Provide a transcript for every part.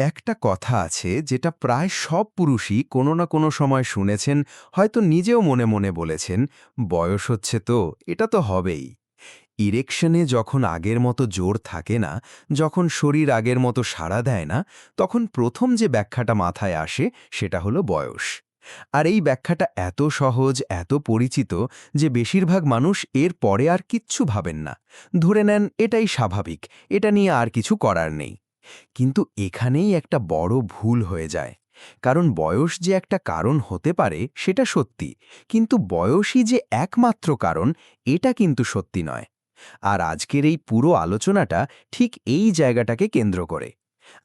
একটা কথা আছে যেটা প্রায় সব পুরুষই কোনো না কোনো সময় শুনেছেন, হয়তো নিজেও মনে মনে বলেছেন, বয়স হচ্ছে তো এটা তো হবেই। ইরেকশনে যখন আগের মতো জোর থাকে না, যখন শরীর আগের মতো সাড়া দেয় না, তখন প্রথম যে ব্যাখ্যাটা মাথায় আসে সেটা হলো বয়স। আর এই ব্যাখ্যাটা এত সহজ, এত পরিচিত যে বেশিরভাগ মানুষ এর পরে আর কিচ্ছু ভাবেন না। ধরে নেন এটাই স্বাভাবিক, এটা নিয়ে আর কিছু করার নেই। কিন্তু এখানেই একটা বড় ভুল হয়ে যায়। কারণ বয়স যে একটা কারণ হতে পারে সেটা সত্যি, কিন্তু বয়সই যে একমাত্র কারণ এটা কিন্তু সত্যি নয়। আর আজকের এই পুরো আলোচনাটা ঠিক এই জায়গাটাকে কেন্দ্র করে।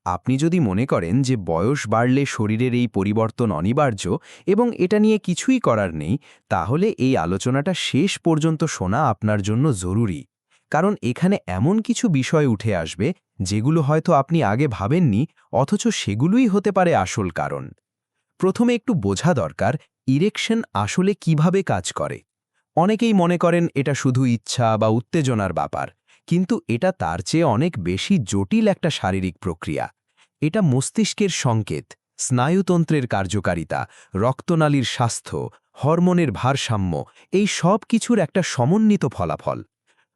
আপনি যদি মনে করেন যে বয়স বাড়লে শরীরের এই পরিবর্তন অনিবার্য এবং এটা নিয়ে কিছুই করার নেই, তাহলে এই আলোচনাটা শেষ পর্যন্ত শোনা আপনার জন্য জরুরি। কারণ এখানে এমন কিছু বিষয় উঠে আসবে যেগুলো হয়তো আপনি আগে ভাবেননি, অথচ সেগুলোই হতে পারে আসল কারণ। প্রথমে একটু বোঝা দরকার ইরেকশন আসলে কিভাবে কাজ করে। অনেকেই মনে করেন এটা শুধু ইচ্ছা বা উত্তেজনার ব্যাপার, কিন্তু এটা তার চেয়ে অনেক বেশি জটিল একটা শারীরিক প্রক্রিয়া। এটা মস্তিষ্কের সংকেত, স্নায়ুতন্ত্রের কার্যকারিতা, রক্তনালীর স্বাস্থ্য, হরমোনের ভারসাম্য, এই সব কিছুর একটা সমন্বিত ফলাফল।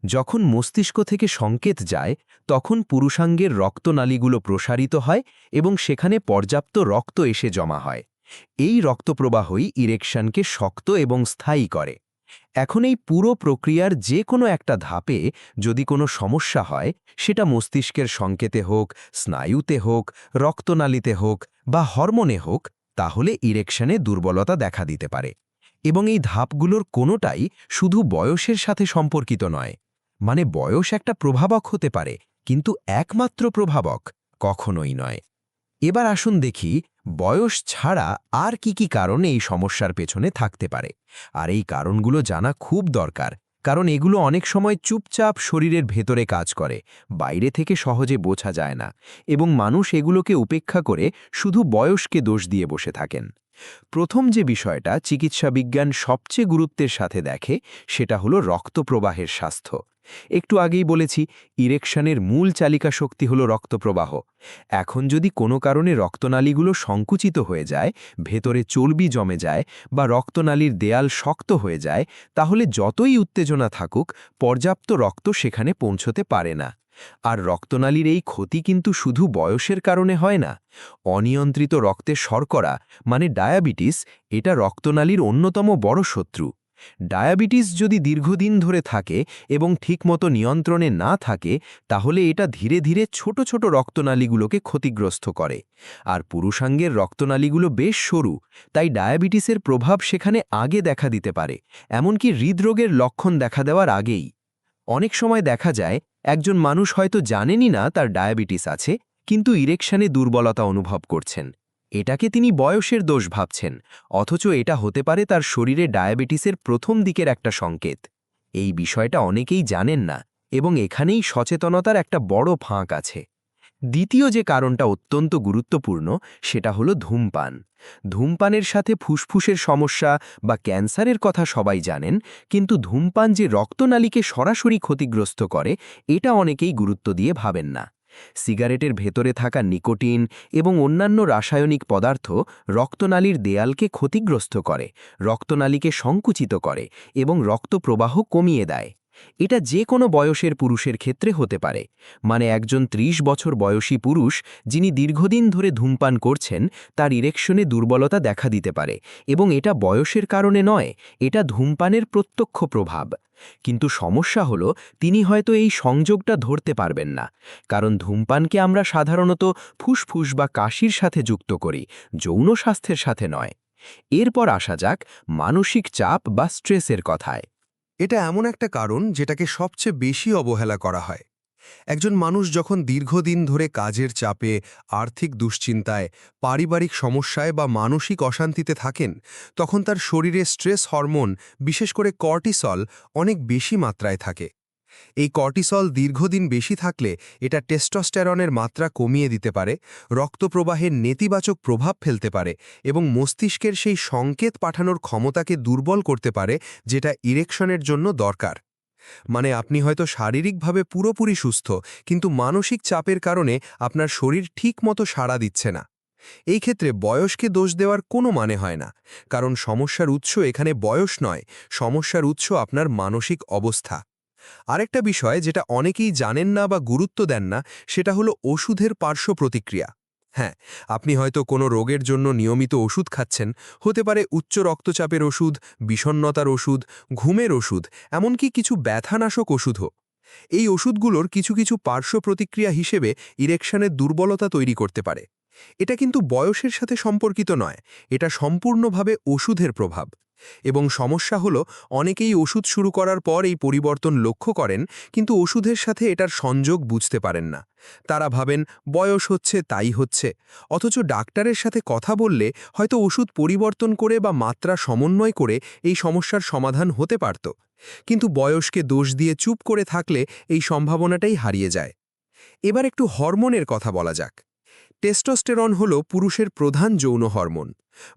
যখন মস্তিষ্ক থেকে সংকেত যায়, তখন পুরুষাঙ্গের রক্তনালীগুলো প্রসারিত হয় এবং সেখানে পর্যাপ্ত রক্ত এসে জমা হয়। এই রক্তপ্রবাহই ইরেকশনকে শক্ত এবং স্থায়ী করে। এখন এই পুরো প্রক্রিয়ার যে কোনো একটা ধাপে যদি কোনো সমস্যা হয়, সেটা মস্তিষ্কের সংকেতে হোক, স্নায়ুতে হোক, রক্তনালীতে হোক বা হরমোনে হোক, তাহলে ইরেকশনে দুর্বলতা দেখা দিতে পারে। এবং এই ধাপগুলোর কোনোটাই শুধু বয়সের সাথে সম্পর্কিত নয়। মানে বয়স একটা প্রভাবক হতে পারে, কিন্তু একমাত্র প্রভাবক কখনোই নয়। এবার আসুন দেখি বয়স ছাড়া আর কি কারণে এই সমস্যার পেছনে থাকতে পারে। আর এই কারণগুলো জানা খুব দরকার, কারণ এগুলো অনেক সময় চুপচাপ শরীরের ভেতরে কাজ করে, বাইরে থেকে সহজে বোঝা যায় না, এবং মানুষ এগুলোকে উপেক্ষা করে শুধু বয়সকে দোষ দিয়ে বসে থাকেন। প্রথম যে বিষয়টা চিকিৎসা বিজ্ঞান সবচেয়ে গুরুত্বের সাথে দেখে, সেটা হলো রক্তপ্রবাহের স্বাস্থ্য। একটু আগেই বলেছি, ইরেকশনের মূল চালিকা শক্তি হলো রক্তপ্রবাহ। এখন যদি কোনো কারণে রক্তনালীগুলো সংকুচিত হয়ে যায়, ভেতরে চর্বি জমে যায় বা রক্তনালীর দেয়াল শক্ত হয়ে যায়, তাহলে যতই উত্তেজনা থাকুক, পর্যাপ্ত রক্ত সেখানে পৌঁছতে পারে না। আর রক্তনালীর এই ক্ষতি কিন্তু শুধু বয়সের কারণে হয় না। অনিয়ন্ত্রিত রক্তে শর্করা, মানে ডায়াবেটিস, এটা রক্তনালীর অন্যতম বড় শত্রু। ডায়াবেটিস যদি দীর্ঘদিন ধরে থাকে এবং ঠিকমতো নিয়ন্ত্রণে না থাকে, তাহলে এটা ধীরে ধীরে ছোট ছোট রক্তনালীগুলোকে ক্ষতিগ্রস্ত করে। আর পুরুষাঙ্গের রক্তনালীগুলো বেশ সরু, তাই ডায়াবেটিসের প্রভাব সেখানে আগে দেখা দিতে পারে, এমনকি হৃদরোগের লক্ষণ দেখা দেওয়ার আগেই। অনেক সময় দেখা যায় একজন মানুষ হয়তো জানেনই না তার ডায়াবেটিস আছে, কিন্তু ইরেকশনে দুর্বলতা অনুভব করছেন। এটাকে তিনি বয়সের দোষ ভাবছেন, অথচ এটা হতে পারে তার শরীরে ডায়াবেটিসের প্রথম দিকের একটা সংকেত। এই বিষয়টা অনেকেই জানেন না, এবং এখানেই সচেতনতার একটা বড় ফাঁক আছে। দ্বিতীয় যে কারণটা অত্যন্ত গুরুত্বপূর্ণ, সেটা হলো ধূমপান। ধূমপানের সাথে ফুসফুসের সমস্যা বা ক্যান্সারের কথা সবাই জানেন, কিন্তু ধূমপান যে রক্তনালীকে সরাসরি ক্ষতিগ্রস্ত করে, এটা অনেকেই গুরুত্ব দিয়ে ভাবেন না। সিগারেটের ভেতরে থাকা নিকোটিন এবং অন্যান্য রাসায়নিক পদার্থ রক্তনালীর দেয়ালকে ক্ষতিগ্রস্ত করে, রক্তনালীকে সংকুচিত করে এবং রক্তপ্রবাহ কমিয়ে দেয়। এটা যে কোনো বয়সের পুরুষের ক্ষেত্রে হতে পারে। মানে একজন ৩০ বছর বয়সী পুরুষ যিনি দীর্ঘদিন ধরে ধূমপান করছেন, তার ইরেকশনে দুর্বলতা দেখা দিতে পারে, এবং এটা বয়সের কারণে নয়, এটা ধূমপানের প্রত্যক্ষ প্রভাব। কিন্তু সমস্যা হলো তিনি হয়তো এই সংযোগটা ধরতে পারবেন না, কারণ ধূমপানকে আমরা সাধারণত ফুসফুস বা কাশির সাথে যুক্ত করি, যৌন স্বাস্থ্যের সাথে নয়। এরপর আসা যাক মানসিক চাপ বা স্ট্রেসের কথায়। এটা এমন একটা কারণ যেটাকে সবচেয়ে বেশি অবহেলা করা হয়। একজন মানুষ যখন দীর্ঘদিন ধরে কাজের চাপে, আর্থিক দুশ্চিন্তায়, পারিবারিক সমস্যায় বা মানসিক অশান্তিতে থাকেন, তখন তার শরীরে স্ট্রেস হরমোন, বিশেষ করে কর্টিসল, অনেক বেশি মাত্রায় থাকে। এই কর্টিসল দীর্ঘদিন বেশি থাকলে এটা টেস্টোস্টেরনের মাত্রা কমিয়ে দিতে পারে, রক্তপ্রবাহের নেতিবাচক প্রভাব ফেলতে পারে এবং মস্তিষ্কের সেই সংকেত পাঠানোর ক্ষমতাকে দুর্বল করতে পারে, যেটা ইরেকশনের জন্য দরকার। মানে আপনি হয়তো শারীরিকভাবে পুরোপুরি সুস্থ, কিন্তু মানসিক চাপের কারণে আপনার শরীর ঠিকমতো সাড়া দিচ্ছে না। এই ক্ষেত্রে বয়সকে দোষ দেওয়ার কোনো মানে হয় না, কারণ সমস্যার উৎস এখানে বয়স নয়, সমস্যার উৎস আপনার মানসিক অবস্থা। আরেকটা বিষয় যেটা অনেকেই জানেন না বা গুরুত্ব দেন না, সেটা হলো ওষুধের পার্শ্ব প্রতিক্রিয়া। হ্যাঁ, আপনি হয়তো কোনো রোগের জন্য নিয়মিত ওষুধ খাচ্ছেন, হতে পারে উচ্চ রক্তচাপের ওষুধ, বিষণ্ণতার ওষুধ, ঘুমের ওষুধ, এমনকি কিছু ব্যথানাশক ওষুধও। এই ওষুধগুলোর কিছু কিছু পার্শ্ব প্রতিক্রিয়া হিসেবে ইরেকশনের দুর্বলতা তৈরি করতে পারে। এটা কিন্তু বয়সের সাথে সম্পর্কিত নয়, এটা সম্পূর্ণভাবে ওষুধের প্রভাব। এবং সমস্যা হলো, অনেকেই ওষুধ শুরু করার পর এই পরিবর্তন লক্ষ্য করেন, কিন্তু ওষুধের সাথে এটার সংযোগ বুঝতে পারেন না। তারা ভাবেন বয়স হচ্ছে তাই হচ্ছে, অথচ ডাক্তারের সাথে কথা বললে হয়তো ওষুধ পরিবর্তন করে বা মাত্রা সমন্বয় করে এই সমস্যার সমাধান হতে পারত। কিন্তু বয়সকে দোষ দিয়ে চুপ করে থাকলে এই সম্ভাবনাটাই হারিয়ে যায়। এবার একটু হরমোনের কথা বলা যাক। টেস্টোস্টেরন হল পুরুষের প্রধান যৌন হরমোন।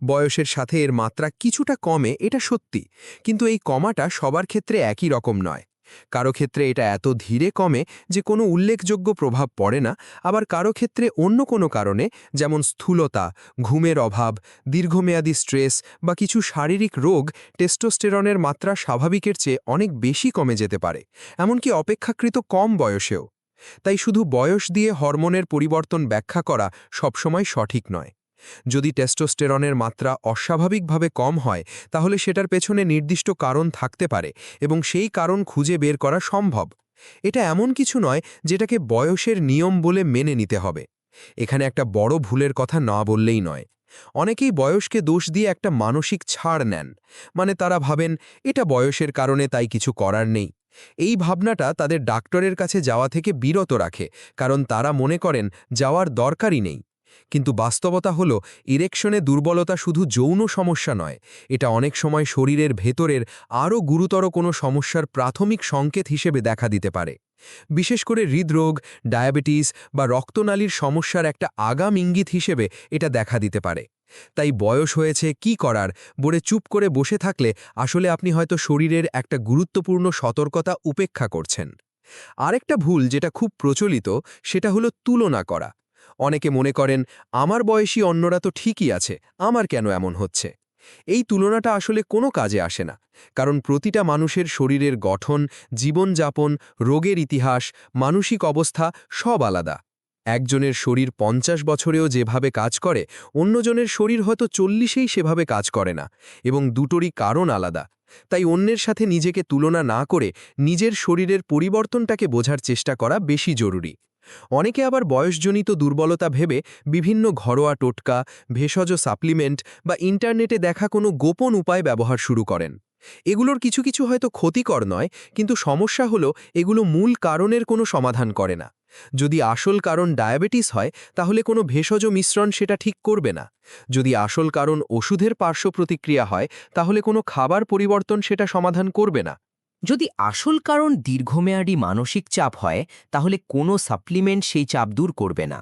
বয়সের সাথে এর মাত্রা কিছুটা কমে, এটা সত্যি, কিন্তু এই কমাটা সবার ক্ষেত্রে একই রকম নয়। কারো ক্ষেত্রে এটা এত ধীরে কমে যে কোনো উল্লেখযোগ্য প্রভাব পড়ে না, আবার কারো ক্ষেত্রে অন্য কোনো কারণে, যেমন স্থূলতা, ঘুমের অভাব, দীর্ঘমেয়াদী স্ট্রেস বা কিছু শারীরিক রোগ, টেস্টোস্টেরনের মাত্রা স্বাভাবিকের চেয়ে অনেক বেশি কমে যেতে পারে, এমনকি অপেক্ষাকৃত কম বয়সেও। তাই শুধু বয়স দিয়ে হরমোনের পরিবর্তন ব্যাখ্যা করা সবসময় সঠিক নয়। যদি টেস্টোস্টেরনের মাত্রা অস্বাভাবিকভাবে কম হয়, তাহলে সেটার পেছনে নির্দিষ্ট কারণ থাকতে পারে এবং সেই কারণ খুঁজে বের করা সম্ভব। এটা এমন কিছু নয় যেটাকে বয়সের নিয়ম বলে মেনে নিতে হবে। এখানে একটা বড় ভুলের কথা না বললেই নয়। অনেকেই বয়সকে দোষ দিয়ে একটা মানসিক ছাড় নেন, মানে তারা ভাবেন এটা বয়সের কারণে, তাই কিছু করার নেই। এই ভাবনাটা তাদের ডাক্তারের কাছে যাওয়া থেকে বিরত রাখে, কারণ তারা মনে করেন যাওয়ার দরকারই নেই। কিন্তু বাস্তবতা হলো, ইরেকশনে দুর্বলতা শুধু যৌন সমস্যা নয়, এটা অনেক সময় শরীরের ভেতরের আরও গুরুতর কোনো সমস্যার প্রাথমিক সংকেত হিসেবে দেখা দিতে পারে। বিশেষ করে হৃদরোগ, ডায়াবেটিস বা রক্তনালীর সমস্যার একটা আগাম ইঙ্গিত হিসেবে এটা দেখা দিতে পারে। তাই বয়স হয়েছে কি করার বলে চুপ করে বসে থাকলে আসলে আপনি হয়তো শরীরের একটা গুরুত্বপূর্ণ সতর্কতা উপেক্ষা করছেন। আরেকটা ভুল যেটা খুব প্রচলিত, সেটা হলো তুলনা করা। অনেকে মনে করেন আমার বয়সী অন্যরা তো ঠিকই আছে, আমার কেন এমন হচ্ছে। এই তুলনাটা আসলে কোনো কাজে আসে না, কারণ প্রতিটা মানুষের শরীরের গঠন, জীবনযাপন, রোগের ইতিহাস, মানসিক অবস্থা সব আলাদা। একজনের শরীর ৫০ বছরেও যেভাবে কাজ করে, অন্যজনের শরীর হয়তো ৪০-এই সেভাবে কাজ করে না, এবং দুটোরই কারণ আলাদা। তাই অন্যের সাথে নিজেকে তুলনা না করে নিজের শরীরের পরিবর্তনটাকে বোঝার চেষ্টা করা বেশি জরুরি। অনেকে আবার বয়সজনিত দুর্বলতা ভেবে বিভিন্ন ঘরোয়া টোটকা, ভেষজ সাপ্লিমেন্ট বা ইন্টারনেটে দেখা কোনো গোপন উপায় ব্যবহার শুরু করেন। এগুলোর কিছু কিছু হয়তো ক্ষতিকর নয়, কিন্তু সমস্যা হলো এগুলো মূল কারণের কোনো সমাধান করে না। যদি আসল কারণ ডায়াবেটিস হয়, তাহলে কোনো ভেষজ মিশ্রণ সেটা ঠিক করবে না। যদি আসল কারণ ওষুধের পার্শ্ব প্রতিক্রিয়া হয়, তাহলে কোনো খাবার পরিবর্তন সেটা সমাধান করবে না। যদি আসল কারণ দীর্ঘমেয়াদী মানসিক চাপ হয়, তাহলে কোনো সাপ্লিমেন্ট সেই চাপ দূর করবে না।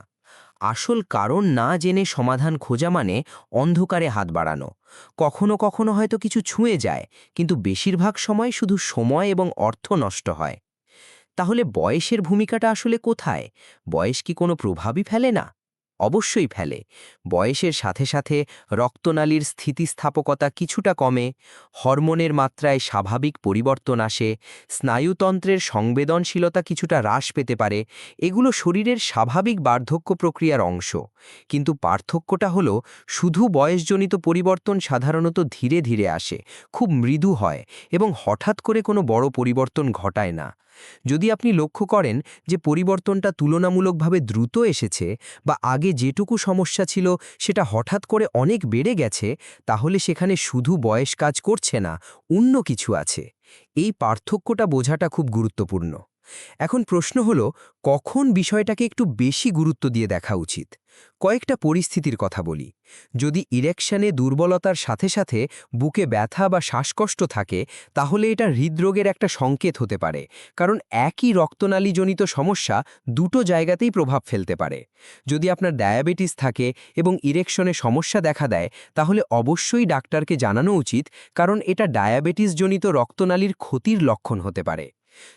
আসল কারণ না জেনে সমাধান খোঁজা মানে অন্ধকারে হাত বাড়ানো। কখনো কখনো হয়তো কিছু ছুঁয়ে যায়, কিন্তু বেশিরভাগ সময় শুধু সময় এবং অর্থ নষ্ট হয়। তাহলে বয়সের ভূমিকাটা আসলে কোথায়? বয়স কি কোনো প্রভাবই ফেলে না? অবশ্যই ফেলে। বয়সের সাথে সাথে রক্তনালীর স্থিতিস্থাপকতা কিছুটা কমে, হরমোনের মাত্রায় স্বাভাবিক পরিবর্তন আসে, স্নায়ুতন্ত্রের সংবেদনশীলতা কিছুটা হ্রাস পেতে পারে। এগুলো শরীরের স্বাভাবিক বার্ধক্য প্রক্রিয়ার অংশ। কিন্তু পার্থক্যটা হলো, শুধু বয়সজনিত পরিবর্তন সাধারণত ধীরে ধীরে আসে, খুব মৃদু হয় এবং হঠাৎ করে কোনো বড় পরিবর্তন ঘটায় না। যদি আপনি লক্ষ্য করেন যে পরিবর্তনটা তুলনামূলকভাবে দ্রুত এসেছে, বা আগে যেটুকু সমস্যা ছিল সেটা হঠাৎ করে অনেক বেড়ে গেছে, তাহলে সেখানে শুধু বয়স কাজ করছে না, অন্য কিছু আছে। এই পার্থক্যটা বোঝাটা খুব গুরুত্বপূর্ণ। এখন প্রশ্ন হলো, কখন বিষয়টাকে একটু বেশি গুরুত্ব দিয়ে দেখা উচিত? কয়েকটা পরিস্থিতির কথা বলি। যদি ইরেকশনে দুর্বলতার সাথে সাথে বুকে ব্যথা বা শ্বাসকষ্ট থাকে, তাহলে এটা হৃদরোগের একটা সংকেত হতে পারে, কারণ একই রক্তনালীজনিত সমস্যা দুটো জায়গাতেই প্রভাব ফেলতে পারে। যদি আপনার ডায়াবেটিস থাকে এবং ইরেকশনে সমস্যা দেখা দেয়, তাহলে অবশ্যই ডাক্তারকে জানানো উচিত, কারণ এটা ডায়াবেটিসজনিত রক্তনালীর ক্ষতির লক্ষণ হতে পারে।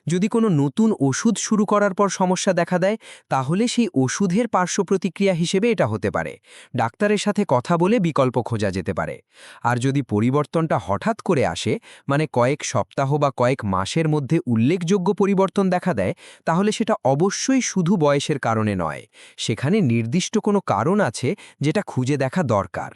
যদি কোনো নতুন ওষুধ শুরু করার পর সমস্যা দেখা দেয়, তাহলে সেই ওষুধের পার্শ্ব প্রতিক্রিয়া হিসেবে এটা হতে পারে। ডাক্তারের সাথে কথা বলে বিকল্প খোঁজা যেতে পারে। আর যদি পরিবর্তনটা হঠাৎ করে আসে, মানে কয়েক সপ্তাহ বা কয়েক মাসের মধ্যে উল্লেখযোগ্য পরিবর্তন দেখা দেয়, তাহলে সেটা অবশ্যই শুধু বয়সের কারণে নয়। সেখানে নির্দিষ্ট কোনো কারণ আছে যেটা খুঁজে দেখা দরকার।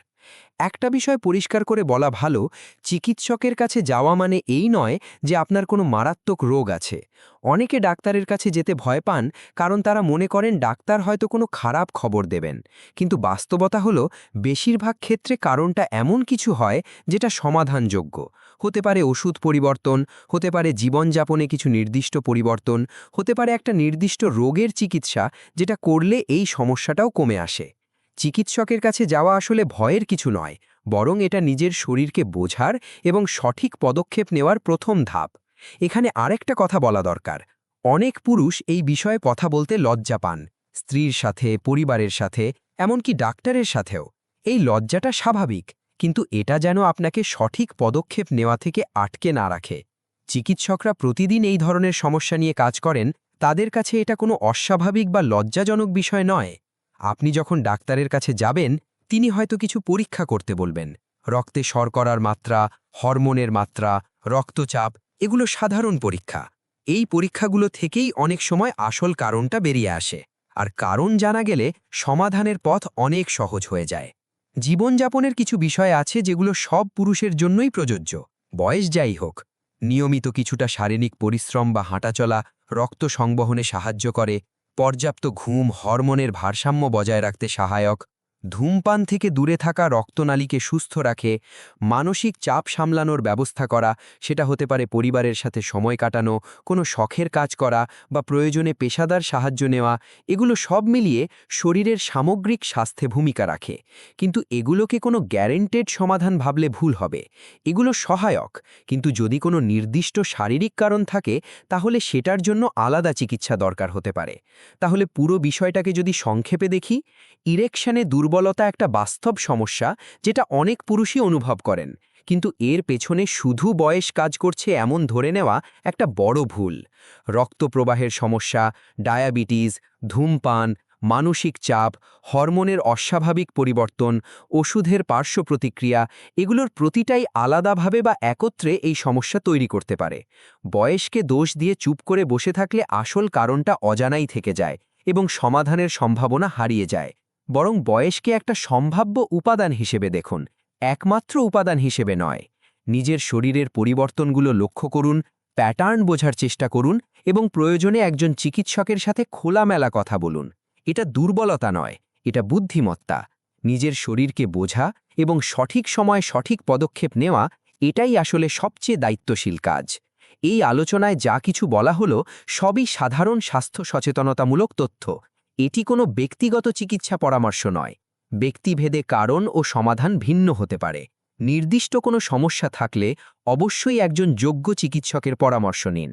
একটা বিষয় পরিষ্কার করে বলা ভালো, চিকিৎসকের কাছে যাওয়া মানে এই নয় যে আপনার কোনো মারাত্মক রোগ আছে। অনেকে ডাক্তারের কাছে যেতে ভয় পান কারণ তারা মনে করেন ডাক্তার হয়তো কোনো খারাপ খবর দেবেন। কিন্তু বাস্তবতা হলো, বেশিরভাগ ক্ষেত্রে কারণটা এমন কিছু হয় যেটা সমাধানযোগ্য। হতে পারে ওষুধ পরিবর্তন, হতে পারে জীবনযাপনে কিছু নির্দিষ্ট পরিবর্তন, হতে পারে একটা নির্দিষ্ট রোগের চিকিৎসা যেটা করলে এই সমস্যাটাও কমে আসে। চিকিৎসকের কাছে যাওয়া আসলে ভয়ের কিছু নয়, বরং এটা নিজের শরীরকে বোঝার এবং সঠিক পদক্ষেপ নেওয়ার প্রথম ধাপ। এখানে আরেকটা কথা বলা দরকার। অনেক পুরুষ এই বিষয়ে কথা বলতে লজ্জা পান, স্ত্রীর সাথে, পরিবারের সাথে, এমনকি ডাক্তারের সাথেও। এই লজ্জাটা স্বাভাবিক, কিন্তু এটা যেন আপনাকে সঠিক পদক্ষেপ নেওয়া থেকে আটকে না রাখে। চিকিৎসকরা প্রতিদিন এই ধরনের সমস্যা নিয়ে কাজ করেন, তাদের কাছে এটা কোনো অস্বাভাবিক বা লজ্জাজনক বিষয় নয়। আপনি যখন ডাক্তারের কাছে যাবেন, তিনি হয়তো কিছু পরীক্ষা করতে বলবেন। রক্তে শর্করার মাত্রা, হরমোনের মাত্রা, রক্তচাপ, এগুলো সাধারণ পরীক্ষা। এই পরীক্ষাগুলো থেকেই অনেক সময় আসল কারণটা বেরিয়ে আসে। আর কারণ জানা গেলে সমাধানের পথ অনেক সহজ হয়ে যায়। জীবনযাপনের কিছু বিষয় আছে যেগুলো সব পুরুষের জন্যই প্রযোজ্য, বয়স যাই হোক। নিয়মিত কিছুটা শারীরিক পরিশ্রম বা হাঁটাচলা রক্ত সংবহনে সাহায্য করে। পর্যাপ্ত ঘুম হরমোনের ভারসাম্য বজায় রাখতে সহায়ক। ধূমপান থেকে দূরে থাকা রক্তনালীকে সুস্থ রাখে। মানসিক চাপ সামলানোর ব্যবস্থা করা, সেটা হতে পারে পরিবারের সাথে সময় কাটানো, কোনো শখের কাজ করা বা প্রয়োজনে পেশাদার সাহায্য নেওয়া, এগুলো সব মিলিয়ে শরীরের সামগ্রিক স্বাস্থ্যে ভূমিকা রাখে। কিন্তু এগুলোকে কোনো গ্যারেন্টেড সমাধান ভাবলে ভুল হবে। এগুলো সহায়ক, কিন্তু যদি কোনো নির্দিষ্ট শারীরিক কারণ থাকে, তাহলে সেটার জন্য আলাদা চিকিৎসা দরকার হতে পারে। তাহলে পুরো বিষয়টাকে যদি সংক্ষেপে দেখি, ইরেকশনে দুর্বলতা একটা বাস্তব সমস্যা যেটা অনেক পুরুষই অনুভব করেন। কিন্তু এর পেছনে শুধু বয়স কাজ করছে এমন ধরে নেওয়া একটা বড় ভুল। রক্তপ্রবাহের সমস্যা, ডায়াবেটিস, ধূমপান, মানসিক চাপ, হরমোনের অস্বাভাবিক পরিবর্তন, ওষুধের পার্শ্ব প্রতিক্রিয়া, এগুলোর প্রতিটাই আলাদাভাবে বা একত্রে এই সমস্যা তৈরি করতে পারে। বয়সকে দোষ দিয়ে চুপ করে বসে থাকলে আসল কারণটা অজানাই থেকে যায় এবং সমাধানের সম্ভাবনা হারিয়ে যায়। বরং বয়সকে একটা সম্ভাব্য উপাদান হিসেবে দেখুন, একমাত্র উপাদান হিসেবে নয়। নিজের শরীরের পরিবর্তনগুলো লক্ষ্য করুন, প্যাটার্ন বোঝার চেষ্টা করুন এবং প্রয়োজনে একজন চিকিৎসকের সাথে খোলামেলা কথা বলুন। এটা দুর্বলতা নয়, এটা বুদ্ধিমত্তা। নিজের শরীরকে বোঝা এবং সঠিক সময়ে সঠিক পদক্ষেপ নেওয়া, এটাই আসলে সবচেয়ে দায়িত্বশীল কাজ। এই আলোচনায় যা কিছু বলা হলো, সবই সাধারণ স্বাস্থ্য সচেতনতামূলক তথ্য। এটি কোনো ব্যক্তিগত চিকিৎসা পরামর্শ নয়। ব্যক্তিভেদে কারণ ও সমাধান ভিন্ন হতে পারে। নির্দিষ্ট কোনো সমস্যা থাকলে অবশ্যই একজন যোগ্য চিকিৎসকের পরামর্শ নিন।